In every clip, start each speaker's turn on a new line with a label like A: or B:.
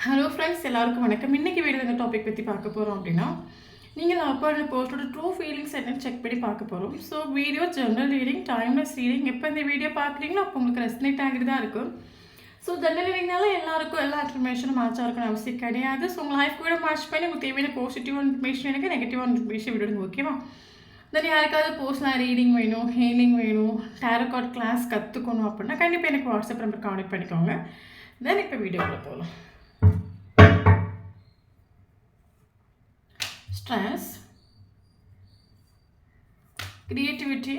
A: Hello friends, எல்லாருக்கும் வணக்கம். இன்றைக்கி வீடியோ இந்த டாபிக் பற்றி பார்க்க போகிறோம் அப்படின்னா, நீங்கள் லவ் பண்ணுற போஸ்டோட ட்ரூ ஃபீலிங்ஸ் என்னன்னு செக் பண்ணி பார்க்க போகிறோம். So video general reading, timeless reading. எப்போ இந்த வீடியோ பார்க்குறீங்களோ அப்போ உங்களுக்கு ரெஸ்னேட் ஆகிட்டு தான் இருக்கும். ஸோ ஜென்ரல் ரீடிங்னால எல்லாருக்கும் எல்லா இன்ஃபர்மேஷனும் மேட்சாக இருக்கணும் அவசியம் கிடையாது. ஸோ உங்கள் லைஃப் கூட மேட்ச் பண்ணி உங்களுக்கு தேவையான பாசிட்டிவான இன்ஃபர்மேஷன் எனக்கு, நெகட்டிவான இன்ஃபர்மேஷன் விடுங்க. ஓகேவா? தென் யாருக்காவது பர்சனல் ரீடிங் வேணும், ஹீலிங் வேணும், டேரோ கார்ட் கிளாஸ் கற்றுக்கணும் அப்படின்னா கண்டிப்பாக எனக்கு வாட்ஸ்அப் நம்பர் கான்டெக்ட் பண்ணிக்கோங்க. தென் இப்போ வீடியோவில் போகலாம். Stress, creativity,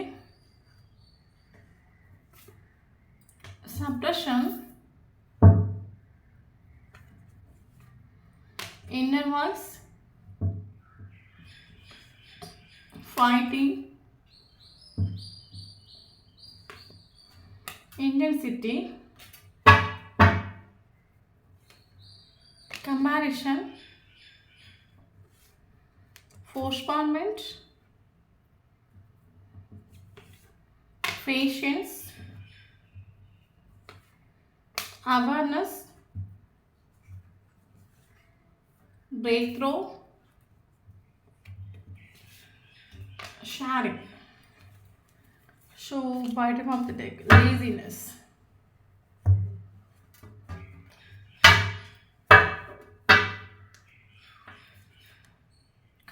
A: suppression, inner voice, fighting, intensity, comparison, postponement, patience, awareness, breakthrough, sharing. So bottom of the deck, laziness,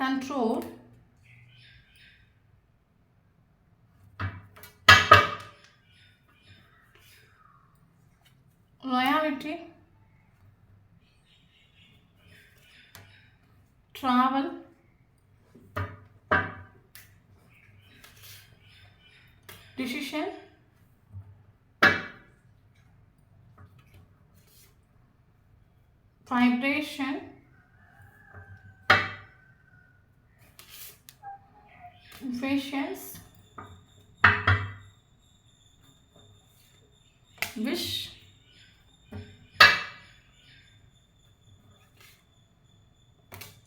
A: control, loyalty, travel, decision, vibration, patience, wish,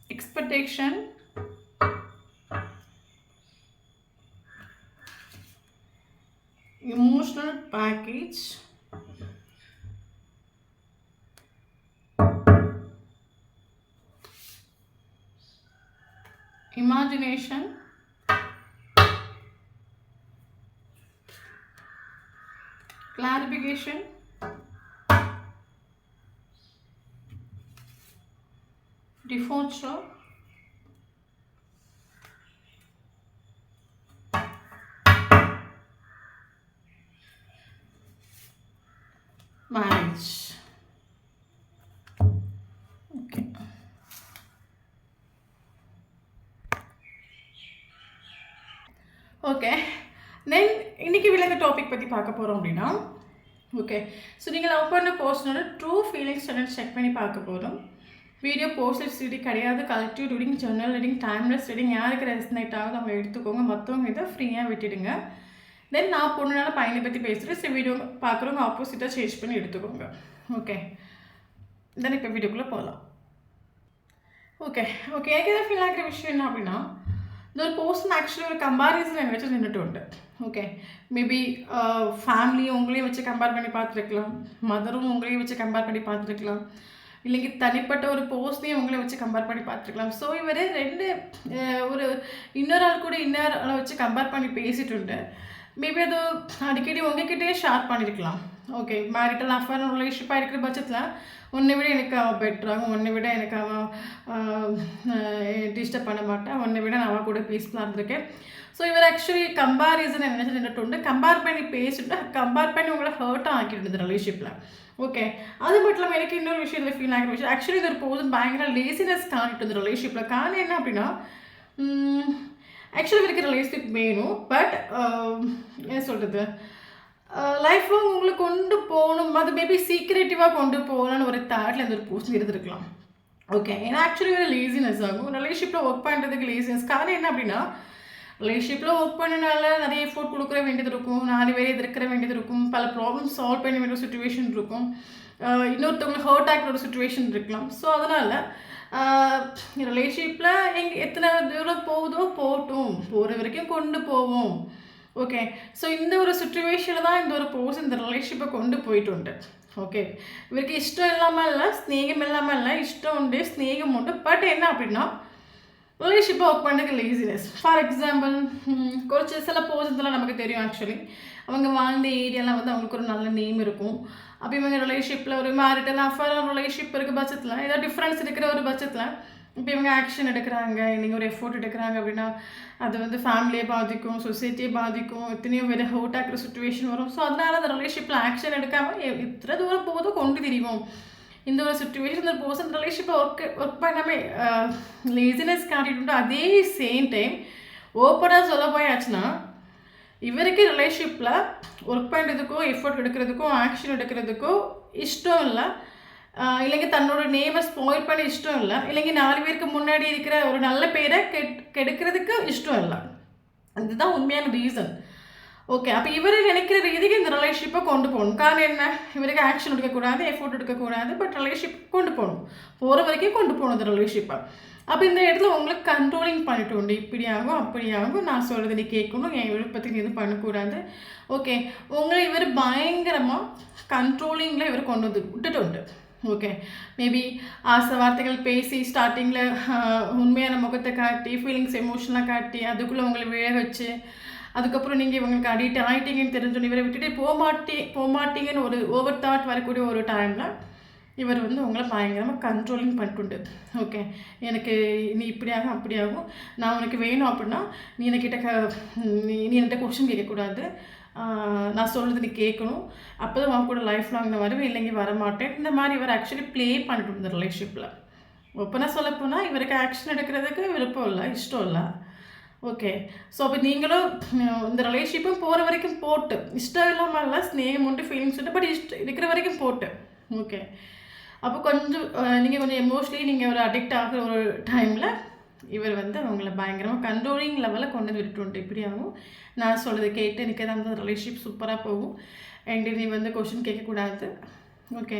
A: expectation, emotional package, imagination, clarification, departure, marriage. Okay. Okay, then இன்றைக்கி விளக்க topic பற்றி பார்க்க போகிறோம் அப்படின்னா, okay, so நீங்கள் love பண்ண பர்சனோட true feelings என்னன்னு check பண்ணி பார்க்க போகிறோம். வீடியோ போஸ்டர்ஸ் ரீடிங் கிடையாது, collective reading, journal reading, timeless reading. யாருக்கு ரெஸ்னேட் ஆகுது அவங்க எடுத்துக்கோங்க, மற்றவங்க இதை ஃப்ரீயாக விட்டுடுங்க. தென் நான் பொண்ணுனால பையனை பற்றி பேசுகிறேன். ஸோ வீடியோ பார்க்குறவங்க ஆப்போசிட்டாக சேஞ்ச் பண்ணி எடுத்துக்கோங்க. ஓகே, தென் இப்போ வீடியோக்குள்ளே போகலாம். ஓகே ஓகே எனக்கு எதாவது ஃபீல் ஆகிற விஷயம் என்ன அப்படின்னா, இந்த ஒரு பர்சன் ஆக்சுவலி ஒரு கம்பேரிசன் என்னை வச்சு நின்றுட்டு உண்டு. ஓகே, மேபி ஃபேமிலியும் உங்களையும் வச்சு கம்பேர் பண்ணி பார்த்துருக்கலாம், மதரும் உங்களையும் வச்சு கம்பேர் பண்ணி பார்த்துருக்கலாம், இல்லைங்க தனிப்பட்ட ஒரு போஸ்ட்டையும் உங்களை வச்சு கம்பேர் பண்ணி பார்த்துருக்கலாம். ஸோ இவர் ரெண்டு ஒரு இன்னொரு ஆள் கூட இன்னொரு ஆளை வச்சு கம்பேர் பண்ணி பேசிட்டு உண்டு. மேபி அது அடிக்கடி உங்ககிட்டயே ஷேர் பண்ணியிருக்கலாம். ஓகே, மேரிட்டல் அஃபேர் ரிலேஷன்ஷிப்பாக இருக்கிற பட்சத்தில் உன்னை விட எனக்கு அவள் பெட்டராகும், உன்னை விட எனக்கு அவன் டிஸ்டர்ப் பண்ண மாட்டேன், உன்னை விட நான் அவள் கூட பீஸ்ஃபுல்லாக இருந்திருக்கேன். ஸோ இவர் ஆக்சுவலி கம்பேரிசன் என்ன நின்றுட்டு உண்டு, கம்பேர் பண்ணி பேசிட்டு கம்பேர் பண்ணி உங்களை ஹர்ட்டாக ஆக்கிட்டு ரிலேஷன்ஷிப்பில். ஓகே, அது மட்டும் இல்லாமல் எனக்கு இன்னொரு விஷயத்தில் ஃபீல் ஆகிற விஷயம், ஆக்சுவலி இது ஒரு பர்சன் பயங்கர லேசினஸ் காணிட்டு இருந்த ரிலேஷன்ஷிப்பில். காரணம் என்ன அப்படின்னா, ஆக்சுவலி இருக்கிற ரிலேஷன்ஷிப் வேணும், பட் என்ன சொல்கிறது, லைஃப் லாங் உங்களை கொண்டு போகணும், அது மேபி சீக்ரெட்டிவாக கொண்டு போகணும்னு ஒரு தாட்டில் இந்த ஒரு பர்சன் இருந்திருக்கலாம். ஓகே, ஏன்னா ஆக்சுவலி ஒரு லேசினஸ் ஆகும் ரிலேஷன்ஷிப்பில் ஒர்க் பண்ணுறதுக்கு. லேசினஸ் காரணம் என்ன அப்படின்னா, ரிலேஷன்ஷிப்பில் ஒர்க் பண்ணனால நிறைய எஃபோர்ட் கொடுக்குற வேண்டியது இருக்கும், 4 பேர் எதிர்க்கிற வேண்டியது இருக்கும், பல ப்ராப்ளம்ஸ் சால்வ் பண்ண வேண்டிய சுச்சுவேஷன் இருக்கும், இன்னொருத்தவங்களை ஹர்ட் ஆகிற ஒரு சுச்சுவேஷன் இருக்கலாம். ஸோ அதனால் ரிலேஷன்ஷிப்பில் எத்தனை தூரம் போகுதோ போகட்டும், போகிற வரைக்கும் கொண்டு போவோம். ஓகே, ஸோ இந்த ஒரு சுச்சுவேஷனில் தான் இந்த ஒரு பர்சன் இந்த ரிலேஷன்ஷிப்பை கொண்டு போயிட்டு உண்டு. ஓகே, இவருக்கு இஷ்டம் இல்லாமல் இல்லை, ஸ்நேகம் இல்லாமல் இல்லை, இஷ்டம் உண்டு, ஸ்நேகம் உண்டு. பட் என்ன அப்படின்னா ரிலேஷன்ஷிப்பை ஒர்க் பண்ணுறதுக்கு லேசினஸ். ஃபார் எக்ஸாம்பிள், கொஞ்சம் சில பர்சன்ஸ்லாம் நமக்கு தெரியும். ஆக்சுவலி அவங்க வாழ்ந்த ஏரியாலாம் வந்து அவங்களுக்கு ஒரு நல்ல நேம் இருக்கும். அப்போ இவங்க ரிலேஷன்ஷிப்பில் ஒரு மேரிட்டல் அஃபேர் ரிலேஷன்ஷிப் இருக்க பட்சத்தில், ஏதாவது டிஃப்ரென்ஸ் இருக்கிற ஒரு பட்சத்தில் இப்போ இவங்க ஆக்ஷன் எடுக்கிறாங்க, நீங்கள் ஒரு எஃபோர்ட் எடுக்கிறாங்க அப்படின்னா அது வந்து ஃபேமிலியை பாதிக்கும், சொசைட்டியை பாதிக்கும், எத்தனையோ வேறு ஹர்ட் ஆகிற சுச்சுவேஷன் வரும். ஸோ அதனால் அந்த ரிலேஷன்ஷிப்பில் ஆக்ஷன் எடுக்காமல் இத்தனை தூரம் போதும் கொண்டு திரிவோம். இந்த ஒரு சுச்சுவேஷன் இந்த பர்சன் ரிலேஷன்ஷிப்பை ஒர்க் பண்ணாமல் லேசினஸ் காட்டிட்டு அதே சேம் டைம் ஓப்பனாக சொல்ல போயாச்சுன்னா இவருக்கு ரிலேஷன்ஷிப்பில் ஒர்க் பண்ணுறதுக்கோ எஃபோர்ட் எடுக்கிறதுக்கோ ஆக்ஷன் எடுக்கிறதுக்கோ இஷ்டம் இல்லை. இல்லைங்க தன்னோட நேமை ஸ்பாயில் பண்ண இஷ்டம் இல்லை. இல்லைங்க 4 பேருக்கு முன்னாடி இருக்கிற ஒரு நல்ல பேரை கெடுக்கிறதுக்கு இஷ்டம் இல்லை. இதுதான் உண்மையான ரீசன். ஓகே, அப்போ இவர் நினைக்கிற ரீதிக்கு இந்த ரிலேஷன்ஷிப்பை கொண்டு போகணும். காரணம் என்ன? இவருக்கு ஆக்ஷன் எடுக்கக்கூடாது, எஃபோர்ட் எடுக்கக்கூடாது, பட் ரிலேஷன்ஷிப் கொண்டு போகணும், போகிற வரைக்கும் கொண்டு போகணும் இந்த ரிலேஷன்ஷிப்பை. அப்போ இந்த இடத்துல உங்களுக்கு கண்ட்ரோலிங் பண்ணிட்டு உண்டு. இப்படி ஆகும் அப்படி ஆகும், நான் சொல்கிறது நீ கேட்கணும், என் விருப்பத்துக்கு எதுவும் பண்ணக்கூடாது. ஓகே, உங்களை இவர் பயங்கரமாக கண்ட்ரோலிங்கில் இவர் கொண்டு வந்து விட்டுட்டு உண்டு. ஓகே, மேபி ஆசை வார்த்தைகள் பேசி ஸ்டார்டிங்கில் உண்மையான முகத்தை காட்டி ஃபீலிங்ஸ் எமோஷனலாக காட்டி அதுக்குள்ளே உங்களை விழ வச்சு அதுக்கப்புறம் நீங்கள் இவங்களுக்கு அடிக்ட் ஆகிட்டீங்கன்னு தெரிஞ்சோன்னு இவரை விட்டுட்டு போகமாட்டீங்கன்னு ஒரு ஓவர் தாட் வரக்கூடிய ஒரு டைமில் இவர் வந்து உங்களை பயங்கரமாக கண்ட்ரோலிங் பண்ணிட்டு. ஓகே, எனக்கு நீ இப்படியாகும் அப்படியாகும், நான் உனக்கு வேணும் அப்படின்னா நீ என்கிட்ட கொஷின் கேட்கக்கூடாது, நான் சொல்கிறது நீ கேட்கணும், அப்போ தான் அவன் கூட லைஃப் லாங் நான் வருவேன், இல்லைங்க வரமாட்டேன். இந்த மாதிரி இவர் ஆக்சுவலி ப்ளே பண்ணிட்டு இந்த ரிலேஷன்ஷிப்பில். ஓப்பனாக சொல்லப்போனால் இவருக்கு ஆக்ஷன் எடுக்கிறதுக்கு விருப்பம் இல்லை, இஷ்டம் இல்லை. ஓகே, ஸோ அப்போ நீங்களும் இந்த ரிலேஷன்ஷிப்பும் போகிற வரைக்கும் போட்டு, இஷ்டம் இல்லாமல் இல்லை, ஸ்நேகம் உண்டு, ஃபீலிங்ஸ் உண்டு, பட் இருக்கிற வரைக்கும் போட்டு. ஓகே, அப்போ கொஞ்சம் நீங்கள் கொஞ்சம் எமோஷ்னலி நீங்கள் ஒரு அடிக்ட் ஆகிற ஒரு டைமில் இவர் வந்து அவங்கள பயங்கரமாக கண்ட்ரோலிங் லெவலில் கொண்டு வந்து விட்டுட்டு இப்படியாகும். நான் சொல்கிறது கேட்டு எனக்கு தான் அந்த ரிலேஷன்ஷிப் சூப்பராக போகும். அண்ட் நீ வந்து கொஷின் கேட்கக்கூடாது. ஓகே,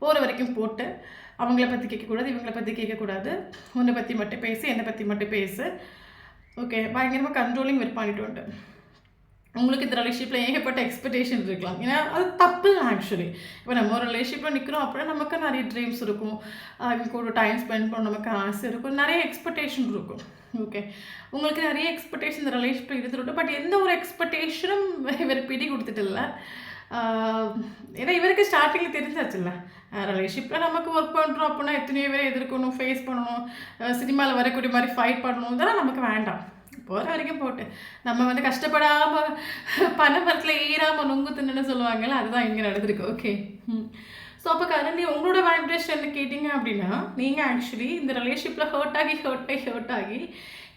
A: போகிற வரைக்கும் போட்டு அவங்கள பற்றி கேட்கக்கூடாது, இவங்களை பற்றி கேட்கக்கூடாது, உன்னை பற்றி மட்டும் பேசு, என்னை பற்றி மட்டும் பேசு. ஓகே, பயங்கரமாக கண்ட்ரோலிங் வெறுப் பண்ணிட்டு உண்டு. உங்களுக்கு இந்த ரிலேஷன்ஷிப்பில் ஏகப்பட்ட எக்ஸ்பெக்டேஷன் இருக்கலாம். ஏன்னா அது தப்பு இல்லை ஆக்சுவலி. இப்போ நம்ம ஒரு ரிலேஷன்ஷிப்பில் நிற்கிறோம் அப்படின்னா நமக்கு நிறைய ட்ரீம்ஸ் இருக்கும், அவங்க கூட டைம் ஸ்பெண்ட் பண்ண நமக்கு ஆசை இருக்கும், நிறைய எக்ஸ்பெக்டேஷன் இருக்கும். ஓகே, உங்களுக்கு நிறைய எக்ஸ்பெக்டேஷன் இந்த ரிலேஷன்ஷிப்பில் இருந்துட்டு, பட் எந்த ஒரு எக்ஸ்பெக்டேஷனும் இவர் பிடி கொடுத்துட்டு இல்லை. ஏன்னா இவருக்கு ஸ்டார்டிங்கில் தெரிஞ்சாச்சுல்ல, ரிலேஷன்ஷிப்பில் நமக்கு ஒர்க் பண்ணுறோம் அப்படின்னா எத்தனையோ பேர் எதிர்க்கணும், ஃபேஸ் பண்ணணும், சினிமாவில் வரக்கூடிய மாதிரி ஃபைட் பண்ணணும், இதெல்லாம் நமக்கு வேண்டாம். போகிற வரைக்கும் போட்டு நம்ம வந்து கஷ்டப்படாமல் பனை மரத்தில் ஏறாமல் நொங்கு தின்னுன்னு சொல்லுவாங்கள்ல, அதுதான் இங்கே நடந்திருக்கு. ஓகே, ஸோ அப்போ கரண்ட்லி உங்களோட வைப்ரேஷன் என்ன கேட்டிங்க அப்படின்னா, நீங்கள் ஆக்சுவலி இந்த ரிலேஷன்ஷிப்பில் ஹர்ட் ஆகி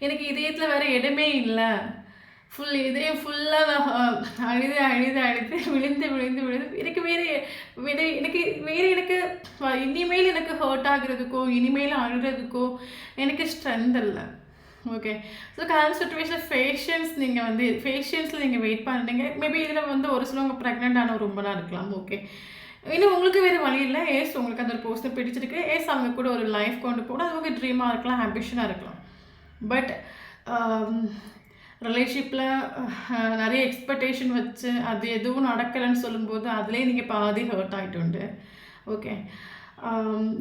A: எனக்கு இதயத்தில் வேறு இடமே இல்லை, இதயம் ஃபுல்லாக நான் அழுது விழுந்து எனக்கு இனிமேல் எனக்கு ஹர்ட் ஆகுறதுக்கோ இனிமேல் அழுகிறதுக்கோ எனக்கு ஸ்ட்ரென்த் இல்லை. ஓகே, ஸோ கரண்ட் சுச்சுவேஷன் ஃபேஷியன்ஸில் நீங்கள் வெயிட் பண்ணுறீங்க. மேபி இதில் வந்து ஒரு சிலவங்க ப்ரெக்னென்ட் ஆன ரொம்ப நாள் இருக்கலாம். ஓகே, இன்னும் உங்களுக்கு வேறு வழி இல்லை. உங்களுக்கு அந்த ஒரு பர்சனை பிடிச்சிருக்கு, அவங்க கூட ஒரு லைஃப் கொண்டு போகணும், அது உங்கள் ட்ரீமாக இருக்கலாம், ஆம்பிஷனாக இருக்கலாம். பட் ரிலேஷன்ஷிப்பில் நிறைய எக்ஸ்பெக்டேஷன் வச்சு அது எதுவும் நடக்கலைன்னு சொல்லும்போது அதுலேயே நீங்கள் பாதி ஹர்ட் ஆகிட்டு உண்டு. ஓகே,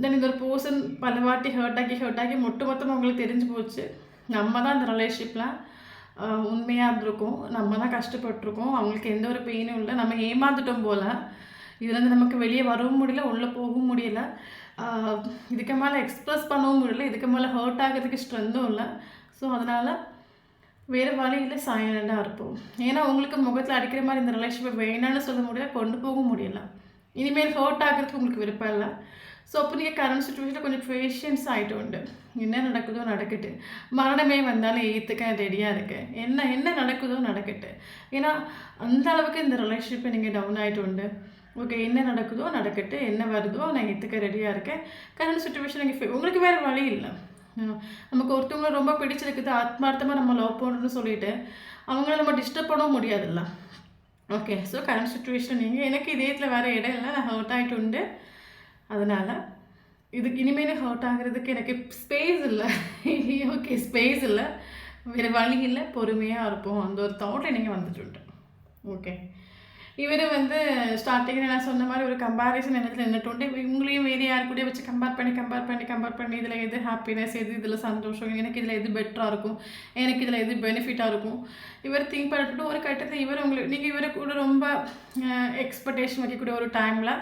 A: தென் இந்த ஒரு பர்சன் பல வாட்டி ஹர்ட் ஆகி மொத்தமாக உங்களுக்கு தெரிஞ்சு போச்சு, நம்ம தான் இந்த ரிலேஷன்ஷிப்பில் உண்மையாக இருந்திருக்கோம், நம்ம தான் கஷ்டப்பட்டுருக்கோம், அவங்களுக்கு எந்த ஒரு பெயினும் இல்லை, நம்ம ஏமாந்துட்டோம் போல், இதுலேருந்து நமக்கு வெளியே வரவும் முடியல, உள்ளே போகவும் முடியல, இதுக்கு மேலே எக்ஸ்ப்ரெஸ் பண்ணவும் முடியல, இதுக்கு மேலே ஹர்ட் ஆகிறதுக்கு ஸ்ட்ரென்த்தும் இல்லை. ஸோ அதனால் வேறு வழியில் சைலண்டாக இருப்போம். ஏன்னா உங்களுக்கு முகத்தில் அடிக்கிற மாதிரி இந்த ரிலேஷன்ஷிப்பை வேணான்னு சொல்ல முடியல, கொண்டு போக முடியல, இனிமேல் ஹர்ட் ஆகிறதுக்கு உங்களுக்கு விருப்பம் இல்லை. ஸோ அப்போ நீங்கள் கரண்ட் சுச்சுவேஷனில் கொஞ்சம் பேஷன்ஸ் ஆகிட்டு உண்டு. என்ன நடக்குதோ நடக்கட்டு, மரணமே வந்தாலும் ஏற்றுக்க ரெடியாக இருக்கேன், என்ன நடக்குதோ நடக்கட்டு. ஏன்னா அந்த அளவுக்கு இந்த ரிலேஷன்ஷிப்பை நீங்கள் டவுன் ஆகிட்டு உண்டு. ஓகே, என்ன நடக்குதோ நடக்கட்டு, என்ன வருதோ நான் ஏற்றுக்க ரெடியாக இருக்கேன். கரண்ட் சுச்சுவேஷன் நீங்கள் உங்களுக்கு வேறு வழி இல்லை. நமக்கு ஒருத்தவங்களை ரொம்ப பிடிச்சிருக்குது, ஆத்மார்த்தமாக நம்ம லவ் பண்ணுறோன்னு சொல்லிட்டு அவங்கள நம்ம டிஸ்டர்ப் பண்ணவும் முடியாதுல்ல. ஓகே, ஸோ கரண்ட் சுச்சுவேஷன் நீங்கள் எனக்கு இதயத்தில் வேறு இடம் இல்லை, நான் ஹர்ட் ஆகிட்டு உண்டு, அதனால் இதுக்கு இனிமேல் ஹர்ட் ஆகிறதுக்கு எனக்கு ஸ்பேஸ் இல்லை. ஓகே, ஸ்பேஸ் இல்லை, வேறு வழி இல்லை, பொறுமையாக இருப்போம், அந்த ஒரு தாட்டில் நீங்கள் வந்துட்டு. ஓகே, இவர் வந்து ஸ்டார்டிங்கில் நான் சொன்ன மாதிரி ஒரு கம்பேரிசன் எண்ணத்தில் நின்றுட்டு இவங்களையும் வேறு யார் கூட வச்சு கம்பேர் பண்ணி இதில் எது ஹாப்பினஸ், எது இதில் சந்தோஷம், எனக்கு இதில் எது பெட்டராக இருக்கும், எனக்கு இதில் எது பெனிஃபிட்டாக இருக்கும், இவர் திங்க் பண்ணிட்டு ஒரு கட்டத்தில் இவர் உங்களுக்கு நீங்கள் இவரை கூட ரொம்ப எக்ஸ்பெக்டேஷன் வைக்கக்கூடிய ஒரு டைமில்,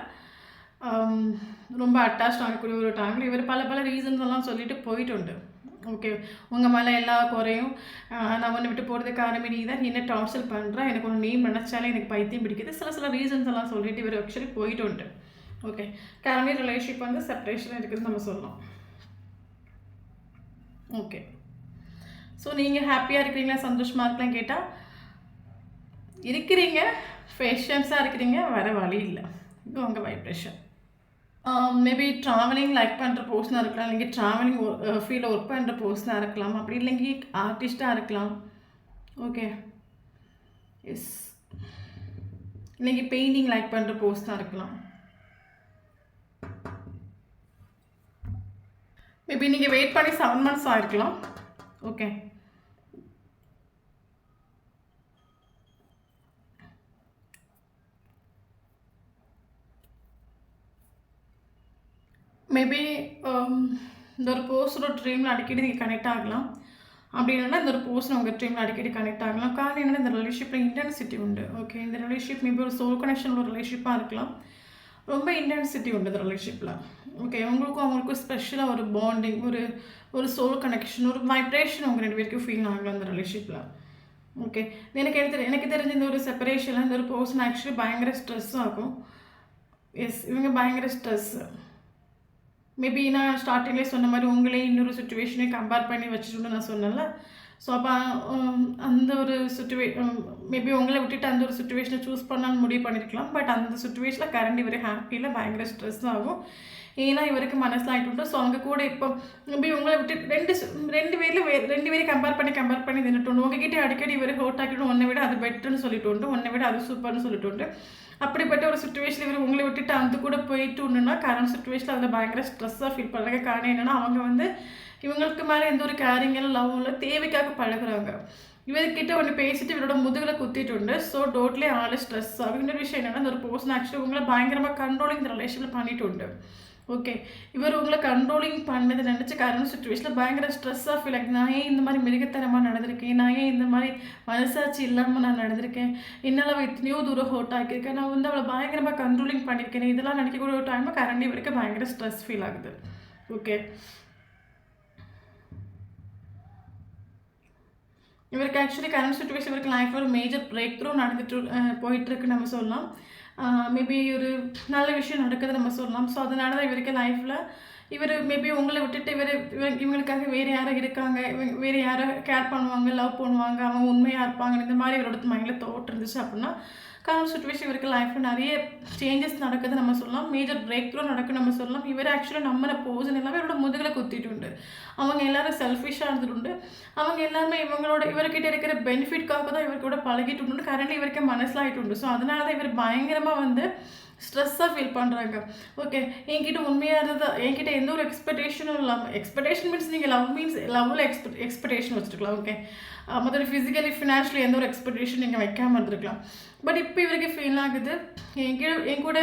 A: ரொம்ப அட்டாச் ஆகக்கூடிய ஒரு டைமில் இவர் பல ரீசன்ஸ் எல்லாம் சொல்லிட்டு போயிட்டு உண்டு. ஓகே, உங்கள் மேலே எல்லா குறையும், நான் ஒன்று விட்டு போகிறதுக்கு காரணமே நீ தான், என்ன டார்ச்சர் பண்ணுறேன், எனக்கு ஒன்று நேம் நினச்சாலே எனக்கு பைத்தியம் பிடிக்குது, சில ரீசன்ஸ் எல்லாம் சொல்லிட்டு இவர் ஆக்சுவலி போயிட்டு உண்டு. ஓகே, கரண்ட்லி ரிலேஷன்ஷிப் வந்து செப்பரேஷன் இருக்குதுன்னு நம்ம சொல்லலாம். ஓகே, ஸோ நீங்கள் ஹாப்பியாக இருக்கிறீங்களா, சந்தோஷமாக இருக்கலாம் கேட்டால் இருக்கிறீங்க, பேஷன்ஸாக இருக்கிறீங்க, வர வழி இல்லை, இது உங்கள் வைப்ரேஷன். மேபி ட்ராவலிங் லைக் பண்ணுற பர்சனாக இருக்கலாம், இல்லைங்க ட்ராவலிங் ஃபீல்டில் ஒர்க் பண்ணுற பர்சனாக இருக்கலாம், அப்படி இல்லைங்க ஆர்டிஸ்ட்டாக இருக்கலாம். ஓகே, எஸ், இல்லைங்க பெயிண்டிங் லைக் பண்ணுற பர்சனாக இருக்கலாம். மேபி நீங்கள் வெயிட் பண்ணி 7 months ஆகிருக்கலாம். ஓகே, மேபி இந்த ஒரு பர்சனோட ட்ரீமில் அடிக்கடி நீங்கள் கனெக்ட் ஆகலாம். அப்படி இல்லைன்னா இந்த ஒரு பர்சன் உங்கள் ட்ரீமில் அடிக்கடி கனெக்ட் ஆகலாம். காரணம் என்னென்னா இந்த ரிலேஷன்ஷிப்பில் இன்டென்சிட்டி உண்டு. ஓகே, இந்த ரிலேஷன்ஷிப் மேபி ஒரு சோல் கனெக்ஷன் ஒரு ரிலேஷன்ஷிப்பாக இருக்கலாம். ரொம்ப இன்டென்சிட்டி உண்டு இந்த ரிலேஷன்ஷிப்பில். ஓகே, உங்களுக்கும் அவங்களுக்கும் ஸ்பெஷலாக ஒரு பாண்டிங், ஒரு சோல் கனெக்ஷன், ஒரு வைப்ரேஷன் உங்கள் 2 பேருக்கும் ஃபீல் ஆகலாம் இந்த ரிலேஷன்ஷிப்பில். ஓகே, எனக்கு தெரிஞ்ச இந்த ஒரு செப்பரேஷனில் இந்த ஒரு பர்சன் ஆக்சுவலி பயங்கர ஸ்ட்ரெஸ் ஆகும். எஸ், இவங்க பயங்கர ஸ்ட்ரெஸ்ஸு. மேபி நான் ஸ்டார்டிங்லேயே சொன்ன மாதிரி உங்களே இன்னொரு சுச்சுவேஷனையும் கம்பேர் பண்ணி வச்சுட்டு நான் சொன்னேன்ல. ஸோ அப்போ அந்த ஒரு மேபி உங்களை விட்டுட்டு அந்த ஒரு சுச்சுவேஷனை சூஸ் பண்ணான்னு முடிவு பண்ணியிருக்கலாம். பட் அந்த சுச்சுவேஷனில் கரண்ட் இவர் ஹாப்பியில் பயங்கர ஸ்ட்ரெஸ் ஆகும். ஏன்னா இவருக்கு மனசில் ஆகிட்டு. ஸோ அவங்க கூட இப்போ மேபி உங்களை விட்டு ரெண்டு பேரையும் கம்பேர் பண்ணி தின்னுட்டு உங்ககிட்ட அடிக்கடி இவர் ஹோட் ஆக்கிட்டு ஒன்றை விட அது பெட்டர்னு சொல்லிட்டு உண்டு, ஒன்றை விட அது சூப்பர்னு சொல்லிட்டு உண்டு. அப்படிப்பட்ட ஒரு சுச்சுவேஷன் இவர் உங்களை விட்டுட்டு அந்த கூட போயிட்டு உண்டுன்னா கரண்ட் சுச்சுவேஷனில் அதில் பயங்கர ஸ்ட்ரெஸ்ஸாக ஃபீல் பண்ணுறாங்க. காரணம் என்னென்னா அவங்க வந்து இவங்களுக்கு மேலே எந்த ஒரு கேரிங்கெல்லாம் லவ் இல்லை, தேவைக்காக பழகுறாங்க. இவர்கிட்ட ஒன்று பேசிட்டு இவரோட முதுகில் குத்திட்டு உண்டு. ஸோ டோட்டலி ஆள் ஸ்ட்ரெஸ் ஆகும். இன்னொரு விஷயம் என்னென்னா இந்த ஒரு பர்சன் ஆக்சுவலி உங்களை பயங்கரமாக கண்ட்ரோலிங் இந்த ரிலேஷனில் பண்ணிட்டு உண்டு. ஓகே, இவர் உங்களை கண்ட்ரோலிங் பண்ணதை நினச்சி கரண்ட் சுச்சுவேஷனில் பயங்கர ஸ்ட்ரெஸ்ஸாக ஃபீல் ஆகுது. நான் ஏன் இந்த மாதிரி மிருகத்தனமாக நடந்திருக்கேன், நான் ஏன் இந்த மாதிரி மனசாட்சி இல்லாமல் நான் நடந்திருக்கேன், என்னால் அவள் எத்தனையோ தூரம் ஹோட் ஆக்கியிருக்கேன், நான் வந்து அவளை பயங்கரமாக கண்ட்ரோலிங் பண்ணியிருக்கேன், இதெல்லாம் நினைக்கக்கூடிய ஒரு டைமில் கரண்ட் இவருக்கு பயங்கர ஸ்ட்ரெஸ் ஃபீல் ஆகுது. ஓகே, இவருக்கு ஆக்சுவலி கரண்ட் சுச்சுவேஷன் இவருக்கு லைஃப்பில் ஒரு மேஜர் பிரேக் த்ரூ போயிட்டுருக்கு நம்ம சொல்லலாம். மேபி ஒரு நல்ல விஷயம் நடக்குது நம்ம சொல்லலாம். ஸோ அதனால தான் இவருக்கு லைஃப்பில் இவர் மேபி உங்களை விட்டுட்டு இவங்களுக்காக வேறு யாரோ இருக்காங்க, வேறு யாரோ கேர் பண்ணுவாங்க, லவ் பண்ணுவாங்க, அவங்க உண்மையாக இருப்பாங்க, இந்த மாதிரி இவரோட மைண்டில் தோட் இருந்துச்சு அப்படின்னா கரண்ட் சுச்சுவேஷன் இவருக்கு லைஃப்பில் நிறைய சேஞ்சஸ் நடக்குது நம்ம சொல்லலாம். மேஜர் பிரேக் த்ரூ நடக்குது நம்ம சொல்லலாம். இவர் ஆக்சுவலாக நம்மளை போசன் எல்லாமே இவரோட முதுகில் குத்திட்டு உண்டு. அவங்க எல்லாரும் செல்ஃபிஷாக இருந்துட்டு அவங்க எல்லாருமே இவர்கிட்ட இருக்கிற பெனிஃபிட்காக தான் இவர் கூட பழகிட்டு உண்டு. கரண்ட்லி இவருக்கு மனசில் ஆகிட்டு உண்டு. ஸோ அதனால தான் இவர் பயங்கரமாக வந்து ஸ்ட்ரெஸ்ஸாக ஃபீல் பண்ணுறாங்க. ஓகே, என்கிட்ட உண்மையாக இருந்தது, என்கிட்ட எந்த ஒரு எக்ஸ்பெக்டேஷனும் இல்லாமல், எக்ஸ்பெக்டேஷன் மீன்ஸ் நீங்கள் லவ்வில் எக்ஸ்பெக்டேஷன் வச்சுருக்கலாம். ஓகே, மற்ற ஃபிசிக்கலி ஃபினான்ஷியலி எந்த ஒரு எக்ஸ்பெக்டேஷன் நீங்கள் வைக்காமல் இருந்திருக்கலாம். பட் இப்போ இவருக்கு ஃபீல் ஆகுது, என் கூட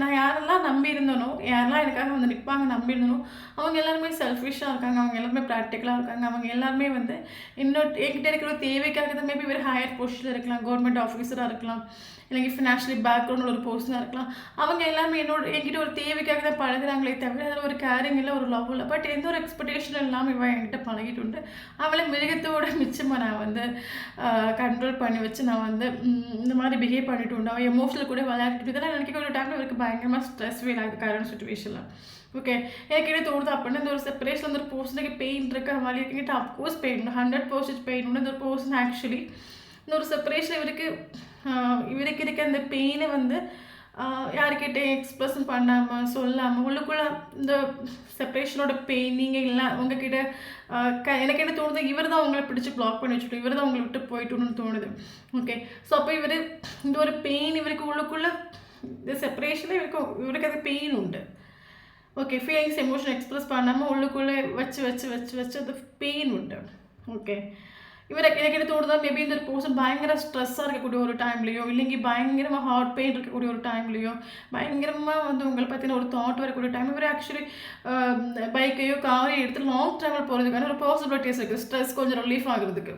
A: நான் யாரெல்லாம் நம்பி இருந்தனோ, யாரெல்லாம் எனக்காக வந்து நிற்பாங்க நம்பியிருந்தனோ அவங்க எல்லாருமே செல்ஃபிஷாக இருக்காங்க, அவங்க எல்லாருமே ப்ராக்டிக்கலாக இருக்காங்க, அவங்க எல்லாருமே வந்து என்கிட்ட இருக்கிற தேவைக்காக தான். மேபி இவர் ஹையர் பொசிஷனில் இருக்கலாம், கவர்மெண்ட் ஆஃபீஸராக இருக்கலாம், இல்லைங்க ஃபினான்ஷியலி பேக்ரவுண்டில் ஒரு பர்சனாக இருக்கலாம். அவங்க எல்லாமே என்கிட்ட ஒரு தேவைக்காக தான் பழகுறாங்களே தவிர அதில் ஒரு கேரிங் இல்லை, ஒரு லவ் இல்லை. பட் எந்த ஒரு எக்ஸ்பெக்டேஷன் இல்லாமல் இவன் என்கிட்ட பழகிட்டு உண்டு. அவளை மிருகத்தோட மிச்சமாக நான் வந்து கண்ட்ரோல் பண்ணி வச்சு நான் வந்து இந்த மாதிரி பிஹேவ் பண்ணிட்டு உண்டு. அவன் எமோஷனல் கூட விளையாடிட்டு இதெல்லாம் நினைக்க ஒரு டைமில் இவருக்கு பயங்கரமாக ஸ்ட்ரெஸ் ஃபீல் ஆகுது கரண்ட் சுச்சுவேஷனில். ஓகே, எனக்கு என்ன தோணுது அப்படின்னா இந்த ஒரு செப்பரேஷன் வந்து ஒரு பர்சனுக்கு பெயின் இருக்கிற மாதிரி இருக்குங்கிட்ட அப்கோர்ஸ் பெயின் 100% பெயின் உண்டு. இந்த ஒரு பர்சன் ஆக்சுவலி இந்த ஒரு செப்பரேஷன் இவருக்கு இருக்க அந்த பெயினை வந்து யாருக்கிட்டே எக்ஸ்பிரஸ் பண்ணாமல் சொல்லாமல் உள்ளுக்குள்ளே இந்த செப்பரேஷனோட பெயின் நீங்கள் இல்லை உங்ககிட்ட எனக்கு என்ன தோணுது, இவர் தான் உங்களை பிடிச்சி பிளாக் பண்ணி வச்சுட்டு இவர் தான் உங்களை விட்டு போயிட்டுன்னு தோணுது. ஓகே, ஸோ அப்போ இந்த ஒரு பெயின் இவருக்கு உள்ளுக்குள்ளே இந்த செப்பரேஷனில் இவருக்கு அது பெயின் உண்டு. ஓகே, ஃபீலிங்ஸ் எமோஷன் எக்ஸ்பிரஸ் பண்ணாமல் உள்ளுக்குள்ளே வச்சு அந்த பெயின் உண்டு. ஓகே, எனக்கு என்ன தோணுதா, மேபி இந்த ஒரு பர்சன் பயங்கர ஸ்ட்ரெஸ்ஸாக இருக்கக்கூடிய ஒரு டைம்லையோ, இல்லைங்க பயங்கரமாக ஹார்ட் பெயின் இருக்கக்கூடிய ஒரு டைம்லையோ, பயங்கரமாக வந்து உங்களை பற்றின ஒரு தாட் வரக்கூடிய டைம், இவர் ஆக்சுவலி பைக்கையோ காரையோ எடுத்து லாங் ட்ராவல் போகிறதுக்கான ஒரு பாசிபிலிட்டிஸ் இருக்குது, ஸ்ட்ரெஸ் கொஞ்சம் ரிலீஃப் ஆகுறதுக்கு.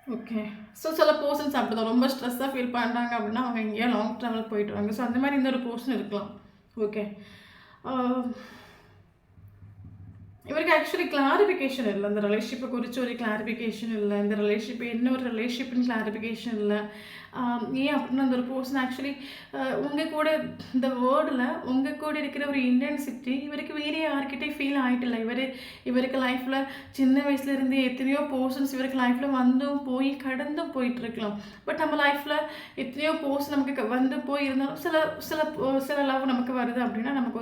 A: ஓகே. ஸோ சில பர்சன்ஸ் அப்படி தான் ரொம்ப ஸ்ட்ரெஸ்ஸாக ஃபீல் பண்ணுறாங்க அப்படின்னா அவங்க எங்கேயோ லாங் ட்ராவல் போயிட்டு வாங்க. ஸோ அந்த மாதிரி இந்த ஒரு பர்சன் இருக்கலாம். ஓகே. இவருக்கு ஆக்சுவலி கிளாரிஃபிகேஷன் இல்லை, இந்த ரிலேஷன்ஷிப்பை குறித்து ஒரு கிளாரிஃபிகேஷன் இல்லை, இந்த ரிலேஷன்ஷிப் என்ன ஒரு ரிலேஷன்ஷிப்னு கிளாரிஃபிகேஷன் இல்லை. ஏன் அப்படின்னா அந்த ஒரு பர்சன் ஆக்சுவலி உங்கள் கூட இந்த வேர்டில் உங்கள் கூட இருக்கிற ஒரு இன்டென்சிட்டி இவருக்கு வேறு யார்கிட்டையும் ஃபீல் ஆகிட்டில்ல. இவருக்கு லைஃப்பில் சின்ன வயசுலேருந்து எத்தனையோ பர்சன்ஸ் இவருக்கு லைஃப்பில் வந்தும் போய் கடந்தும் போயிட்டுருக்கலாம். பட் நம்ம லைஃப்பில் எத்தனையோ பர்சன் நமக்கு வந்து போய் இருந்தாலும் சில லவ் நமக்கு வருது அப்படின்னா நமக்கு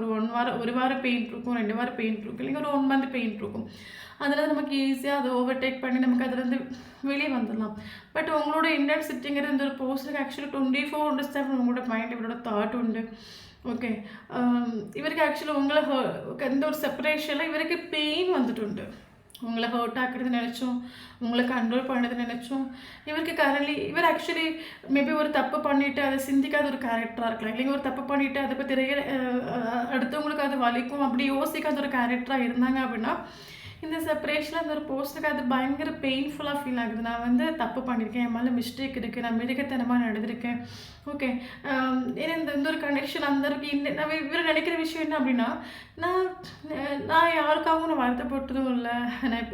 A: ஒரு வாரம் பெயின் இருக்கும், 2 வாரம் பெயின் இருக்கும், இல்லைங்க ஒரு 1 மந்த் பெயின் இருக்கும். அதில் நமக்கு ஈஸியாக அதை ஓவர்டேக் பண்ணி நமக்கு அதுலேருந்து வெளியே வந்துடலாம். பட் உங்களோட இன்டென்சிட்டிங்கிறது இந்த ஒரு பர்சனுக்கு ஆக்சுவலி 24/7 உங்களோட மைண்ட் இவரோட தாட் உண்டு. ஓகே. இவருக்கு ஆக்சுவலி உங்களை எந்த ஒரு செப்பரேஷனில் இவருக்கு பெயின் வந்துட்டு உண்டு. உங்களை ஹர்ட் ஆக்குறது நினச்சோம், உங்களை கண்ட்ரோல் பண்ணுறது நினச்சோம். இவர் ஆக்சுவலி மேபி ஒரு தப்பு பண்ணிவிட்டு அதை சிந்திக்காத ஒரு கேரக்டராக இருக்கலாம், இல்லைங்க ஒரு தப்பு பண்ணிவிட்டு அதை பற்றி அடுத்தவங்களுக்கு அது வலிக்கும் அப்படி யோசிக்காத ஒரு கேரக்டராக இருந்தாங்க அப்படின்னா இந்த செப்பரேஷனில் அந்த ஒரு பர்சனுக்கு அது பயங்கர பெயின்ஃபுல்லாக ஃபீல் ஆகுது. நான் வந்து தப்பு பண்ணியிருக்கேன், என் மேலே மிஸ்டேக் இருக்குது, நான் மிருகத்தனமாக நடந்திருக்கேன். ஓகே. ஏன்னா இந்த ஒரு கனெக்ஷன் அந்த அளவுக்கு நம்ம இவர் நினைக்கிற விஷயம் என்ன அப்படின்னா, நான் யாருக்காகவும் நான் வருத்தப்பட்டதும் இல்லை, நான்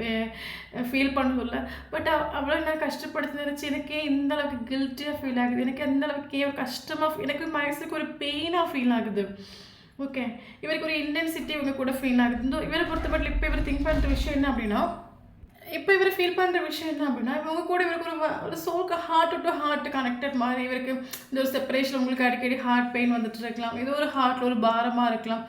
A: ஃபீல் பண்ணதும் இல்லை. பட் அவ்வளோ நான் கஷ்டப்படுத்தி நினச்சி எனக்கே இந்த அளவுக்கு கில்ட்டியாக ஃபீல் ஆகுது, எனக்கு எந்த அளவுக்கு ஒரு கஷ்டமாக எனக்கு மனசுக்கு ஒரு பெயினாக ஃபீல் ஆகுது. ஓகே. இவருக்கு ஒரு இன்டென்சிட்டி இவங்க கூட ஃபீல் ஆகுது. இவரை பொறுத்தப்பட்டு இப்போ இவர் திங்க் பண்ணுற விஷயம் என்ன அப்படின்னா, இப்போ இவர் ஃபீல் பண்ணுற விஷயம் என்ன அப்படின்னா, இவங்க கூட இவருக்கு ஒரு சோல்க்கு ஹார்ட் டு ஹார்ட் கனெக்டட் மாதிரி இவருக்கு இந்த ஒரு செப்பரேஷன் உங்களுக்கு அடிக்கடி ஹார்ட் பெயின் வந்துட்டு இருக்கலாம், இது ஒரு ஹார்ட்டில் ஒரு பாரமாக இருக்கலாம்.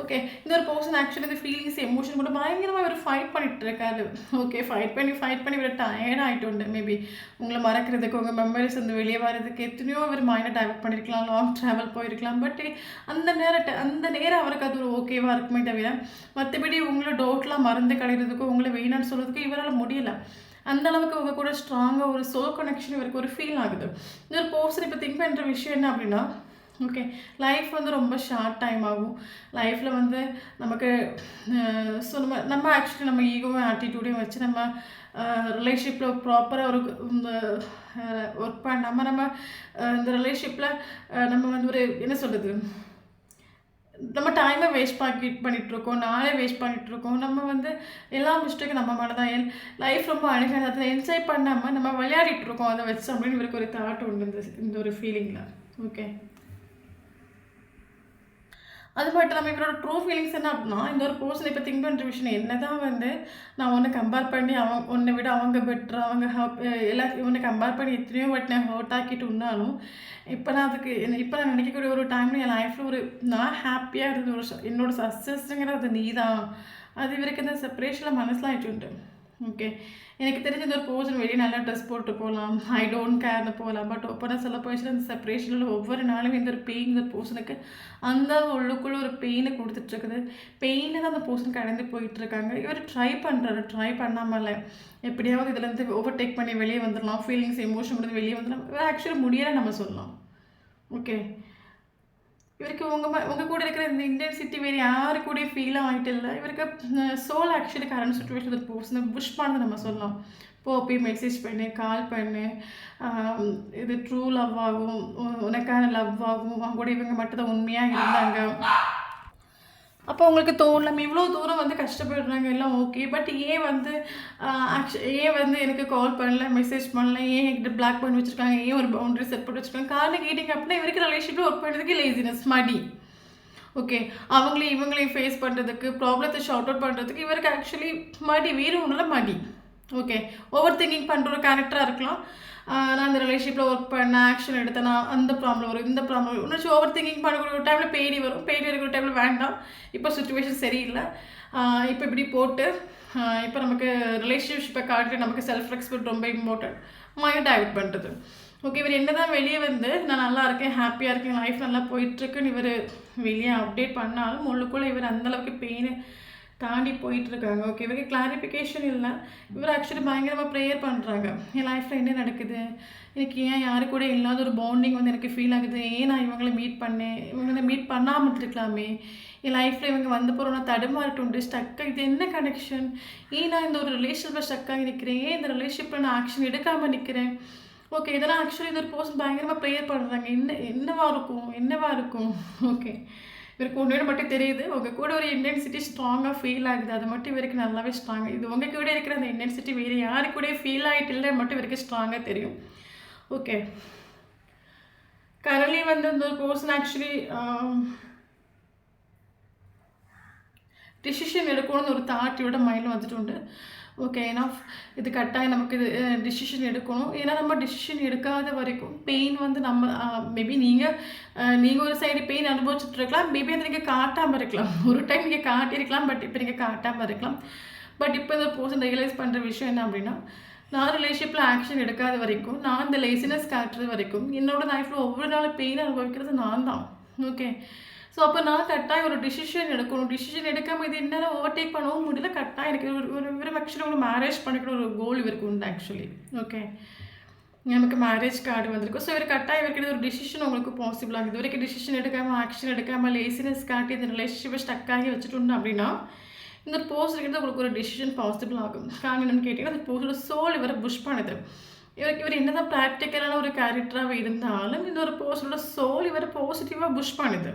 A: ஓகே. இந்த ஒரு பர்சன் ஆக்சுவலி இந்த ஃபீலிங்ஸ் எமோஷன் கூட பயங்கரமாக இவர் ஃபைட் பண்ணிட்டு இருக்காரு. ஓகே. ஃபைட் பண்ணி இவர் டயர்ட் ஆகிட்டு உண்டு. மேபி உங்களை மறக்கிறதுக்கு உங்கள் மெமரிஸ் வந்து வெளியே வர்றதுக்கு எத்தனையோ இவர் மைண்டை டைவர்ட் பண்ணியிருக்கலாம், லாங் ட்ராவல் போயிருக்கலாம். பட் அந்த நேரம் அவருக்கு அது ஒரு ஓகேவாக இருக்குமே தவிர மற்றபடி உங்களை டவுட்லாம் மறந்து கலைகிறதுக்கோ உங்களை வேணான்னு சொல்கிறதுக்கு இவரால் முடியலை. அந்த அளவுக்கு உங்கள் கூட ஸ்ட்ராங்காக ஒரு சோல் கனெக்ஷன் இவருக்கு ஒரு ஃபீல் ஆகுது. இந்த ஒரு பர்சன் இப்போ திங்க் பண்ணுற விஷயம் என்ன அப்படின்னா, ஓகே லைஃப் வந்து ரொம்ப ஷார்ட் டைம் ஆகும். லைஃப்பில் வந்து நமக்கு ஸோ நம்ம ஆக்சுவலி நம்ம ஈகோவும் ஆட்டிடியூடையும் வச்சு நம்ம ரிலேஷன்ஷிப்பில் ப்ராப்பராக ஒரு ஒர்க் பண்ணாமல் நம்ம இந்த ரிலேஷன்ஷிப்பில் நம்ம வந்து ஒரு என்ன சொல்கிறது, நம்ம டைமை வேஸ்ட் பண்ணிகிட்ருக்கோம், நாளே வேஸ்ட் பண்ணிகிட்ருக்கோம். நம்ம வந்து எல்லா மிஸ்டேக்கும் நம்ம மேலே தான். லைஃப் ரொம்ப அழகாக அதில் என்ஜாய் பண்ணாமல் நம்ம விளையாடிட்டுருக்கோம் அதை வச்சு அப்படின்னு இவருக்கு ஒரு தாட் உண்டு இந்த ஒரு ஃபீலிங்கில். ஓகே. அது மட்டும் இல்லாமல் இவரோட ட்ரூ ஃபீலிங்ஸ் என்ன அப்படின்னா, இந்த ஒரு பர்சன் இப்போ திங்க் பண்ணுற விஷயம் என்ன தான் வந்து நான் ஒன்று கம்பேர் பண்ணி உன்னை விட அவங்க பெட்ரு, அவங்க எல்லாத்தையும் ஒன்று கம்பேர் பண்ணி எத்தனையோ வாட்டி நான் ஹர்ட் ஆக்கிட்டு இருந்தாலும் இப்போ நான் நினைக்கக்கூடிய ஒரு டைமில் என் லைஃப்பில் ஒரு நான் ஹாப்பியாக இருந்த ஒரு என்னோட சக்ஸஸ்ங்கிறது நீ தான். அது இவருக்கு இந்த செப்பரேஷனில் மனசில் ஆகிட்டு உண்டு. ஓகே. எனக்கு தெரிஞ்ச ஒரு பர்சன் வெளியே நல்லா ட்ரெஸ் போட்டு போகலாம், ஐ டோன்ட் கேர்னு போகலாம். பட் ஒப்பனா சொல்ல போயிடுச்சுன்னா இந்த செப்பரேஷனில் ஒவ்வொரு நாளும் இந்த ஒரு பெயின் இந்த பர்சனுக்கு அந்த உள்ளுக்குள்ளே ஒரு பெயினை கொடுத்துட்ருக்குது. பெயினை தான் அந்த பர்சன் கடந்து போயிட்டுருக்காங்க. இவர் ட்ரை பண்ணாமல் எப்படியாவது இதுலேருந்து ஓவர்டேக் பண்ணி வெளியே வந்துடலாம், ஃபீலிங்ஸ் எமோஷன் வந்து வெளியே வந்துடலாம். இவர் ஆக்சுவலி முடியலை நம்ம சொல்லலாம். ஓகே. இவருக்கு உங்கள் கூட இருக்கிற இந்த இன்டென்சிட்டி வேறு யாரு கூட ஃபீல் ஆகிட்டு இல்லை. இவருக்கு சோல் ஆக்சுவலி கரண்ட் சுச்சுவேஷன் ஒரு பர்சனை புஷ் பண்ணது நம்ம சொல்லலாம். போய் மெசேஜ் பண்ணு, கால் பண்ணு, இது ட்ரூ லவ் ஆகும், உனக்கான லவ் ஆகும், அவங்க கூட இவங்க மட்டும் தான் உண்மையாக இருந்தாங்க. அப்போ உங்களுக்கு தோணலாம் இவ்வளோ தூரம் வந்து கஷ்டப்படுறாங்க எல்லாம் ஓகே, பட் ஏன் வந்து எனக்கு கால் பண்ணல, மெசேஜ் பண்ணல, ஏன் என்கிட்ட பிளாக் பண்ணி வச்சுருக்காங்க, ஏன் ஒரு பவுண்டரி செட் பண்ணி வச்சுருக்காங்க. காரணம் கேட்டிங்க அப்படின்னா இவருக்கு ரிலேஷன்ஷிப்பில் ஒர்க் பண்ணுறதுக்கு லேசினஸ், மடி. ஓகே. இவங்களையும் ஃபேஸ் பண்ணுறதுக்கு, ப்ராப்ளத்தை ஷார்ட் அவுட் பண்ணுறதுக்கு இவருக்கு ஆக்சுவலி மடி, வேறு ஒன்றும் மடி. ஓகே. ஓவர் திங்கிங் பண்ணுற ஒரு கேரக்டராக இருக்கலாம். நான் இந்த ரிலேஷன்ஷிப்பில் ஒர்க் பண்ண ஆக்ஷன் எடுத்தேன்னா அந்த ப்ராப்ளம் வரும், இந்த ப்ராப்ளம் வரும். இன்னும் ஓவர் திங்கிங் பண்ணக்கூடிய ஒரு டைமில் பேடி வரும், பேடி இருக்கிற டைமில் வேண்டாம், இப்போ சுச்சுவேஷன் சரியில்லை, இப்போ இப்படி போட்டு இப்போ நமக்கு ரிலேஷன்ஷிப்பை காட்டி நமக்கு செல்ஃப் ரெஸ்பெக்ட் ரொம்ப இம்பார்ட்டன்ட், மைண்ட் டைவர்ட் பண்ணுறது. ஓகே. இவர் என்ன தான் வெளியே வந்து நான் நல்லா இருக்கேன், ஹாப்பியாக இருக்கேன், லைஃப் நல்லா போயிட்டுருக்குன்னு இவர் வெளியே அப்டேட் பண்ணாலும் உள்ளுக்குள்ளே இவர் அந்தளவுக்கு பெயின் தாண்டி போயிட்டுருக்காங்க. ஓகே, இவருக்கு கிளாரிஃபிகேஷன் இல்லை. இவர் ஆக்சுவலி பயங்கரமாக ப்ரேயர் பண்ணுறாங்க. என் லைஃப்பில் என்ன நடக்குது, எனக்கு ஏன் யாரு கூட இல்லாத ஒரு பாண்டிங் வந்து எனக்கு ஃபீல் ஆகுது, ஏன் நான் இவங்களை மீட் பண்ணேன், இவங்களை மீட் பண்ணாமல் இருந்திருக்கலாமே, என் லைஃப்பில் இவங்க வந்து போகிறோம், நான் தடுமாறிட்டு ஸ்டக்காக, இது என்ன கனெக்ஷன், ஏன் நான் இந்த ஒரு ரிலேஷன்ஷிப்பில் ஸ்டக்காக நிற்கிறேன், ஏன் இந்த ரிலேஷன்ஷிப்பில் நான் ஆக்ஷன் எடுக்காமல் நிற்கிறேன். ஓகே, இதெல்லாம் ஆக்சுவலி இது ஒரு பர்சன் பயங்கரமாக ப்ரேயர் பண்ணுறாங்க. என்னவா இருக்கும். ஓகே, இவருக்கு ஒன்று மட்டும் தெரியுது, உங்கள் கூட ஒரு இன்டென்சிட்டி ஸ்ட்ராங்காக ஃபீல் ஆகுது. அது மட்டும் இவருக்கு நல்லாவே ஸ்ட்ராங். இது உங்கள் கூட இருக்கிற அந்த இன்டென்சிட்டி வேறு யாரு கூட ஃபீல் ஆகிட்டு இல்லை மட்டும் இவருக்கு ஸ்ட்ராங்காக தெரியும். ஓகே, கரண்ட்லி வந்து இந்த ஒரு பர்சன் ஆக்சுவலி டிசிஷன் எடுக்கணும்னு ஒரு தாட்டியோட மைண்டில் வந்துட்டு உண்டு. ஓகே, ஏன்னா இது கட்டாயம் நமக்கு இது டிசிஷன் எடுக்கணும். ஏன்னா நம்ம டிசிஷன் எடுக்காத வரைக்கும் பெயின் வந்து நம்ம மேபி நீங்கள் ஒரு சைடு பெயின் அனுபவிச்சுட்டு இருக்கலாம், மேபி அதை நீங்கள் காட்டாமல் இருக்கலாம். ஒரு டைம் நீங்கள் காட்டியிருக்கலாம், பட் இப்போ நீங்கள் காட்டாமல் இருக்கலாம். பட் இப்போ இந்த பர்சன் ரியலைஸ் பண்ணுற விஷயம் என்ன அப்படின்னா, நான் ரிலேஷன்ஷிப்பில் ஆக்ஷன் எடுக்காத வரைக்கும், நான் இந்த லேசினஸ் காட்டுறது வரைக்கும், என்னோடய லைஃப்பில் ஒவ்வொரு நாள் பெயின் அனுபவிக்கிறது நான் தான். ஓகே, ஸோ அப்போ நான் கட்டாயம் ஒரு டிசிஷன் எடுக்கணும். டிசிஷன் எடுக்காமல் இது என்னால் ஓவர்டேக் பண்ணவும் முடியல. கட்டாயம் எனக்கு ஒரு இவரும் ஆக்சுவலி ஒரு மேரேஜ் பண்ணிக்கிற ஒரு கோல் இவருக்கு உண்டு ஆக்சுவலி. ஓகே, நமக்கு மேரேஜ் கார்டு வந்திருக்கும். ஸோ இவர் கட்டாயம் இவருக்கு ஒரு டிசிஷன் உங்களுக்கு பாசிபிள் ஆகுது. இது வரைக்கும் டிசிஷன் எடுக்காமல் ஆக்ஷன் எடுக்காமல் லேசினஸ் காட்டி இந்த ரிலேஷன்ஷிப்பை ஸ்டக்காகி வச்சுட்டு அப்படின்னா இந்த போஸ்ட் இருக்கிறது உங்களுக்கு ஒரு டிசிஷன் பாசிபிள் ஆகும். காரணம் என்னன்னு கேட்டிங்கன்னா, அந்த போஸ்டோட சோல் இவரை புஷ் பண்ணுது. இவர் என்ன தான் ப்ராக்டிக்கலான ஒரு கேரக்டராக இருந்தாலும் இந்த ஒரு போஸ்டோட சோல் இவரை பாசிட்டிவாக புஷ் பண்ணுது.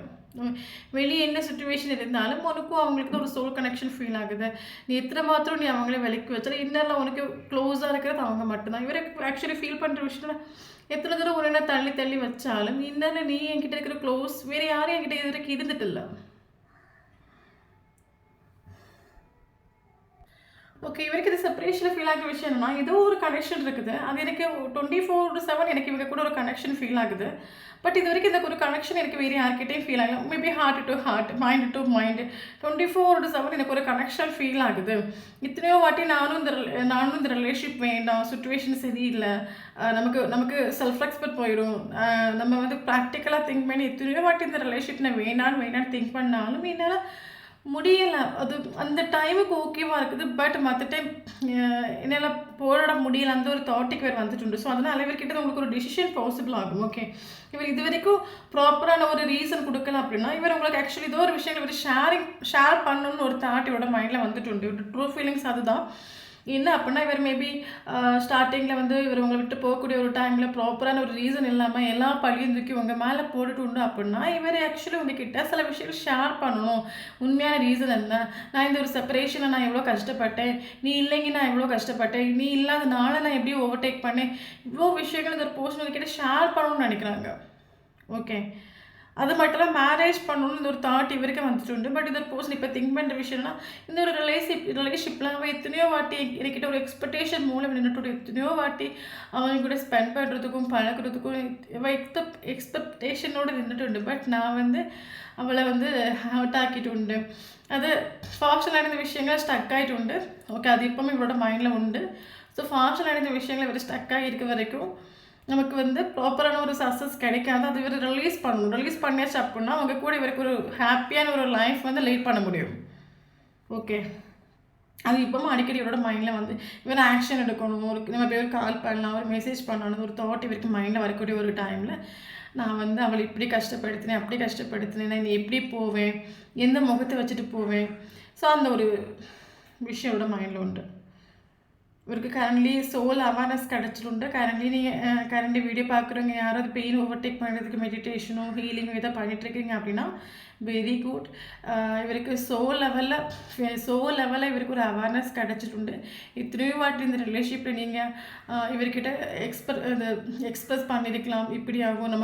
A: வெளியே என்ன சுச்சுவேஷன் இருந்தாலும் உனக்கும் அவங்களுக்கு ஒரு சோல் கனெக்ஷன் ஃபீல் ஆகுது. நீ எத்தனை மாத்திரம் நீ அவங்கள விலைக்கு வச்சாலும் இன்னரில் உனக்கு க்ளோஸாக இருக்கிறது அவங்க மட்டும்தான். இவருக்கு ஆக்சுவலி ஃபீல் பண்ணுற விஷயம், எத்தனை தூரம் ஒரு என்ன தள்ளி தள்ளி வச்சாலும் இன்னரில் நீ என்கிட்ட இருக்கிற க்ளோஸ் வேறு யாரும் என்கிட்ட இது வரைக்கும் இருந்துட்டு இல்லை. ஓகே, இவருக்கு இது செப்பரேஷனில் ஃபீல் ஆகிற விஷயம் என்னன்னா, ஏதோ ஒரு கனெக்ஷன் இருக்குது. அது எனக்கு 24/7 எனக்கு இவங்க கூட ஒரு கனெக்ஷன் ஃபீல் ஆகுது. பட் இது வரைக்கும் இந்த ஒரு கனெக்ஷன் எனக்கு வேறு யார்கிட்டையும் ஃபீல் ஆகல. Maybe heart to heart, mind to mind 24/7 எனக்கு ஒரு கனெக்ஷன் ஃபீல் ஆகுது. இத்தனையோ வாட்டி நானும் இந்த ரிலேஷன்ஷிப் வேண்டாம், சுச்சுவேஷன் சரியில்லை, நமக்கு செல்ஃப் ரெஸ்பெக்ட் போயிடும், நம்ம வந்து ப்ராக்டிக்கலாக திங்க் பண்ணி எத்தனையோ வாட்டி இந்த ரிலேஷன்ஷிப் நான் வேணான்னு திங்க் பண்ணாலும் என்னால் முடியலை. அது அந்த டைமுக்கு ஓகேவாக இருக்குது. பட் மற்ற டைம் என்னால் போராட முடியலை, அந்த ஒரு தாட்டுக்கு வேறு வந்துட்டு. ஸோ அதனால் இவர்கிட்ட உங்களுக்கு ஒரு டிசிஷன் பாசிபிள் ஆகும். ஓகே, இவர் இது வரைக்கும் ப்ராப்பரான ஒரு ரீசன் கொடுக்கல அப்படின்னா இவர் உங்களுக்கு ஆக்சுவலி ஏதோ ஒரு விஷயங்கள் இவர் ஷேர் பண்ணணும்னு ஒரு தாட் இவரோட மைண்டில் வந்துட்டு இவர் ட்ரூ ஃபீலிங்ஸ் அதுதான். என்ன அப்படின்னா இவர் மேபி ஸ்டார்டிங்கில் வந்து இவர் உங்களை விட்டு போகக்கூடிய ஒரு டைமில் ப்ராப்பரான ஒரு ரீசன் இல்லாமல் எல்லா பழியும் தூக்கி உங்கள் மேலே போட்டுட்டு உண்டு அப்படின்னா இவர் ஆக்சுவலி உங்ககிட்ட சில விஷயங்கள் ஷேர் பண்ணணும். உண்மையான ரீசன் என்ன, நான் இந்த ஒரு செப்பரேஷனில் நான் எவ்வளோ கஷ்டப்பட்டேன், நீ இல்லைங்க நான் எவ்வளோ கஷ்டப்பட்டேன், நீ இல்லாதனால நான் எப்படி ஓவர்டேக் பண்ணேன், இவ்வளோ விஷயங்கள் இந்த ஒரு போர்ஷன் உங்ககிட்ட ஷேர் பண்ணணும்னு நினைக்கிறாங்க. ஓகே, அது மட்டும் இல்லை மேரேஜ் பண்ணணும்னு இந்த ஒரு தாட் இவருக்கு வந்துட்டு உண்டு. பட் இது ஒரு பர்சன் இப்போ திங்க் பண்ணுற விஷயம்னா இந்த ஒரு ரிலேஷன்ஷிப்பில் அவன் எத்தனையோ வாட்டி என்கிட்ட ஒரு எக்ஸ்பெக்டேஷன் மூலம் நின்றுட்டு எத்தனையோ வாட்டி அவங்க கூட ஸ்பெண்ட் பண்ணுறதுக்கும் பழகிறதுக்கும் எக்ஸ்பெக்டேஷனோடு நின்றுட்டு உண்டு. பட் நான் வந்து அவளை வந்து ஹர்ட் ஆக்கிட்டு உண்டு. அது ஃபாஸ்டில் நடந்த விஷயங்கள் ஸ்டக் ஆகிட்டு உண்டு. ஓகே, அது இப்போவும் இவரோட மைண்டில் உண்டு. ஸோ ஃபாஸ்டில் நடந்த விஷயங்கள் இவர் ஸ்டக் ஆகியிருக்க வரைக்கும் நமக்கு வந்து ப்ராப்பரான ஒரு சக்ஸஸ் கிடைக்காது. அது இவர் ரிலீஸ் பண்ணணும். ரிலீஸ் பண்ணியாச்சு அப்படின்னா அவங்க கூட இவருக்கு ஒரு ஹாப்பியான ஒரு லைஃப் வந்து லீட் பண்ண முடியும். ஓகே, அது இப்போவும் அடிக்கடி இவரோட மைண்டில் வந்து இவர் ஆக்ஷன் எடுக்கணும், நம்ம பேர் கால் பண்ணலாம், ஒரு மெசேஜ் பண்ணணும், ஒரு தாட் இவருக்கு மைண்டில் வரக்கூடிய ஒரு டைமில் நான் வந்து அவளை இப்படி கஷ்டப்படுத்தினேன், அப்படி கஷ்டப்படுத்தினேன், நான் எப்படி போவேன், எந்த முகத்தை வச்சுட்டு போவேன். ஸோ அந்த ஒரு விஷயம் இவரோட மைண்டில் உண்டு. இவருக்கு கரண்ட்லி சோல் அவேர்னஸ் கிடச்சிട്ടുണ്ട്. கரண்ட்லி நீங்கள் கரண்ட்லி வீடியோ பார்க்குறவங்க யாராவது பெயின் ஓவர்டேக் பண்ணுறதுக்கு மெடிடேஷனோ ஹீலிங்கோ எதாவது பண்ணிட்டுருக்கீங்க அப்படின்னா வெரி குட். இவருக்கு சோல் லெவலில் இவருக்கு ஒரு அவேர்னஸ் கிடச்சிട്ടുണ്ട്. இத்தனையோ வாட்டி இந்த ரிலேஷன்ஷிப்பில் நீங்கள் இவர்கிட்ட எக்ஸ்பிரஸ் பண்ணியிருக்கலாம், இப்படி ஆகும்,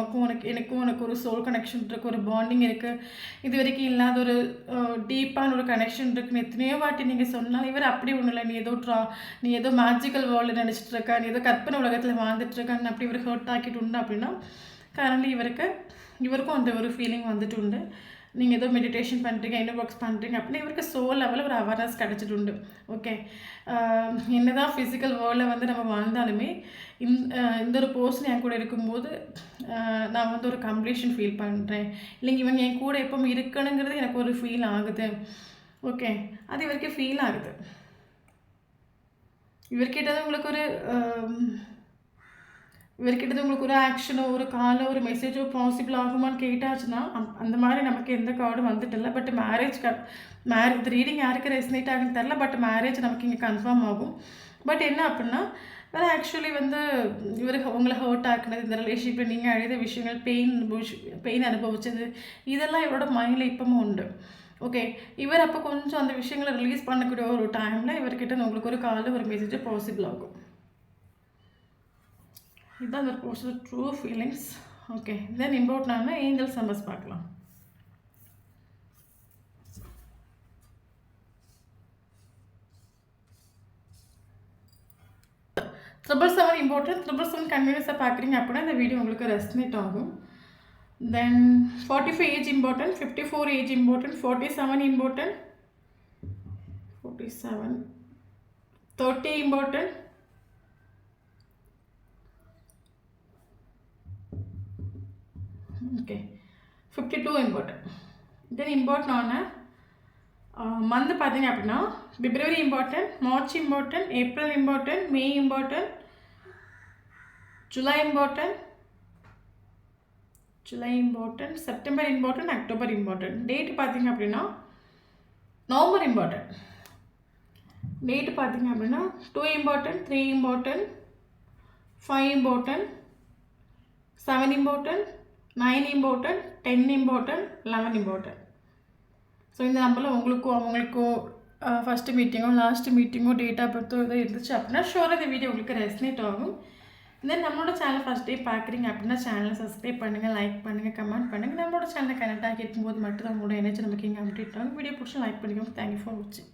A: எனக்கும் உனக்கு ஒரு சோல் கனெக்ஷன் இருக்குது, ஒரு பாண்டிங் இருக்குது, இது வரைக்கும் இல்லாத ஒரு டீப்பான ஒரு கனெக்ஷன் இருக்குன்னு எத்தனையோ வாட்டி நீங்கள் சொன்னால் இவர் அப்படி ஒன்றும் இல்லை, நீ ஏதோ மேஜிக்கல் வேர்ல்டு நினச்சிட்டு இருக்கா, நீ ஏதோ கற்பனை உலகத்தில் வாழ்ந்துட்டு இருக்கான்னு அப்படி இவர் ஹர்ட் ஆக்கிட்டு உண்டு அப்படின்னா கரண்ட்லி இவருக்கும் அந்த ஒரு ஃபீலிங் வந்துட்டு உண்டு. நீங்கள் ஏதோ மெடிடேஷன் பண்ணுறீங்க, இன்னும் ஒர்க்ஸ் பண்ணுறீங்க அப்படின்னா இவருக்கு சோல் லெவலில் ஒரு அவேர்னஸ் கிடச்சிட்டு உண்டு. ஓகே, என்ன தான் ஃபிசிக்கல் வேர்ல்டில் வந்து நம்ம வாழ்ந்தாலுமே இந்த ஒரு பர்சன் என் கூட இருக்கும்போது நான் வந்து ஒரு கம்ப்ளீஷன் ஃபீல் பண்ணுறேன், இல்லைங்க இவங்க என் கூட எப்போ இருக்கணுங்கிறது எனக்கு ஒரு ஃபீல் ஆகுது. ஓகே, அது இவருக்கு ஃபீல் ஆகுது. இவர்கிட்ட உங்களுக்கு ஒரு ஆக்ஷனோ, ஒரு காலோ, ஒரு மெசேஜோ பாசிபிள் ஆகுமான்னு கேட்டாச்சுன்னா, அந்த மாதிரி நமக்கு எந்த கார்டும் வந்துட்டில்ல. பட் இந்த ரீடிங் யாருக்கு ரெசனேட் ஆகுன்னு தெரில. பட் மேரேஜ் நமக்கு இங்கே கன்ஃபார்ம் ஆகும். பட் என்ன அப்படின்னா, வேறு ஆக்சுவலி உங்களை ஹர்ட் ஆக்குனது, இந்த ரிலேஷன்ஷிப்பில் நீங்கள் அழுத விஷயங்கள், பெயின் அனுபவிச்சது, இதெல்லாம் இவரோட மைண்டில் இப்பவும் உண்டு. ஓகே, இவர் அப்போ கொஞ்சம் அந்த விஷயங்களை ரிலீஸ் பண்ணக்கூடிய ஒரு டைமில் இவர்கிட்ட உங்களுக்கு ஒரு கால், ஒரு மெசேஜ் பாசிபிள் ஆகும். இதுதான் அந்த பர்சனோட ட்ரூ ஃபீலிங்ஸ். ஓகே, தென் இம்பார்ட்டன்டான ஏஞ்சல்ஸ் நம்பர்ஸ் பார்க்கலாம். Triple 7 important. 777 கன்வீனியன்ஸாக பார்க்குறீங்க அப்படின்னா இந்த வீடியோ உங்களுக்கு ரெஸ்னேட் ஆகும். Then 45 age important, 54 age important, 47 important, 47, 30 important, okay, 52 important. Then இம்பார்ட்டன்டான மந்த் பார்த்தீங்க அப்படின்னா February important, March important, April important, May important, July important, September important, October important. Date பார்த்தீங்க அப்படின்னா நவம்பர் இம்பார்ட்டன்ட். டேட் பார்த்தீங்க அப்படின்னா 2 important, 3 important, 5 important, 7 important, 9 important, 10 important, 11 important. So இந்த நம்பரில் அவங்களுக்கோ first மீட்டிங்கோ last மீட்டிங்கோ date of பர்த்தோ எதோ இருந்துச்சு அப்படின்னா ஷோராக இந்த வீடியோ உங்களுக்கு ரெசனேட் ஆகும். தென் நம்மளோட சேனல் ஃபஸ்ட் டே பார்க்குறீங்க அப்படின்னா சேனலை சப்ஸ்கிரைப் பண்ணுங்கள், லைக் பண்ணுங்கள், கமெண்ட் பண்ணுங்கள். நம்மளோட சேனலை கனெக்ட் ஆகி இருக்கும்போது மட்டும் தான் உங்களோட எனர்ஜி நமக்கு இங்கே அப்டேட் ஆகும். வீடியோ பிடிச்சி லைக் பண்ணிக்கோங்க. தேங்க்யூ ஃபார் வாட்சிங்.